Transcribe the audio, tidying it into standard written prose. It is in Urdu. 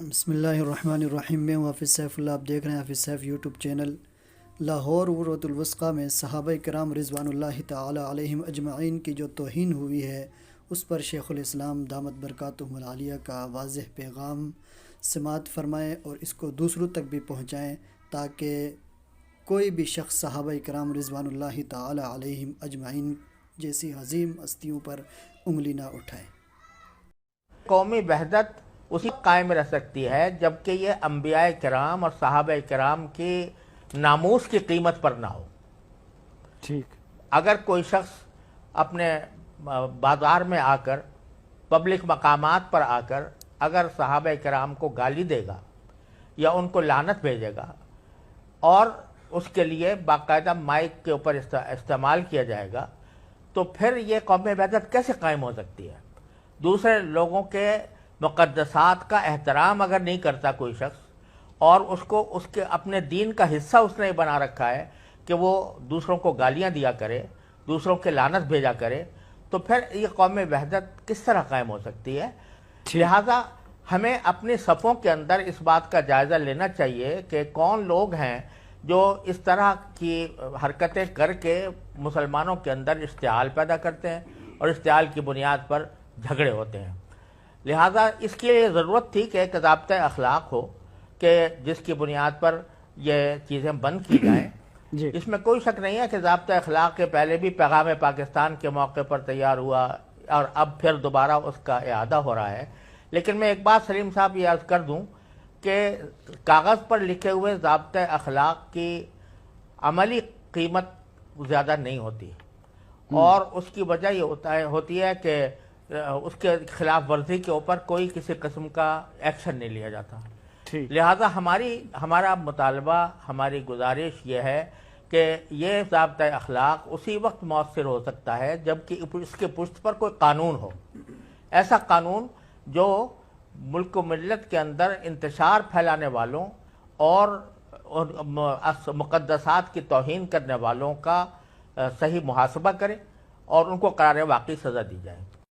بسم اللہ الرحمن الرحیم، میں ہوں حافظ سیف اللہ. آپ دیکھ رہے ہیں حافظ سیف یوٹیوب چینل. لاہور عروۃ الوثقی میں صحابہ کرام رضوان اللہ تعالی علیہم اجمعین کی جو توہین ہوئی ہے، اس پر شیخ الاسلام دامت برکاتہم العالیہ کا واضح پیغام سماعت فرمائیں اور اس کو دوسروں تک بھی پہنچائیں، تاکہ کوئی بھی شخص صحابہ کرام رضوان اللہ تعالی علیہم اجمعین جیسی عظیم ہستیوں پر انگلی نہ اٹھائے. قومی وحدت اسی قائم رہ سکتی ہے جبکہ یہ انبیاء کرام اور صحابہ کرام کی ناموس کی قیمت پر نہ ہو. ٹھیک. اگر کوئی شخص اپنے بازار میں آ کر، پبلک مقامات پر آ کر اگر صحابہ کرام کو گالی دے گا یا ان کو لعنت بھیجے گا اور اس کے لیے باقاعدہ مائک کے اوپر استعمال کیا جائے گا، تو پھر یہ قومی وحدت کیسے قائم ہو سکتی ہے؟ دوسرے لوگوں کے مقدسات کا احترام اگر نہیں کرتا کوئی شخص اور اس کے اپنے دین کا حصہ اس نے بنا رکھا ہے کہ وہ دوسروں کو گالیاں دیا کرے، دوسروں کے لعنت بھیجا کرے، تو پھر یہ قومی وحدت کس طرح قائم ہو سکتی ہے؟ لہذا ہمیں اپنی صفوں کے اندر اس بات کا جائزہ لینا چاہیے کہ کون لوگ ہیں جو اس طرح کی حرکتیں کر کے مسلمانوں کے اندر اشتعال پیدا کرتے ہیں اور اشتعال کی بنیاد پر جھگڑے ہوتے ہیں. لہذا اس کے لیے ضرورت تھی کہ ایک ضابطۂ اخلاق ہو کہ جس کی بنیاد پر یہ چیزیں بند کی جائیں. جی. اس میں کوئی شک نہیں ہے کہ ضابطۂ اخلاق کے پہلے بھی پیغام پاکستان کے موقع پر تیار ہوا اور اب پھر دوبارہ اس کا اعادہ ہو رہا ہے. لیکن میں ایک بات سلیم صاحب یہ عرض کر دوں کہ کاغذ پر لکھے ہوئے ضابطۂ اخلاق کی عملی قیمت زیادہ نہیں ہوتی، اور اس کی وجہ یہ ہوتی ہے کہ اس کے خلاف ورزی کے اوپر کوئی کسی قسم کا ایکشن نہیں لیا جاتا. لہذا ہمارا مطالبہ، ہماری گزارش یہ ہے کہ یہ ضابطۂ اخلاق اسی وقت مؤثر ہو سکتا ہے جبکہ اس کے پشت پر کوئی قانون ہو، ایسا قانون جو ملک و ملت کے اندر انتشار پھیلانے والوں اور مقدسات کی توہین کرنے والوں کا صحیح محاسبہ کرے اور ان کو قرار واقعی سزا دی جائے.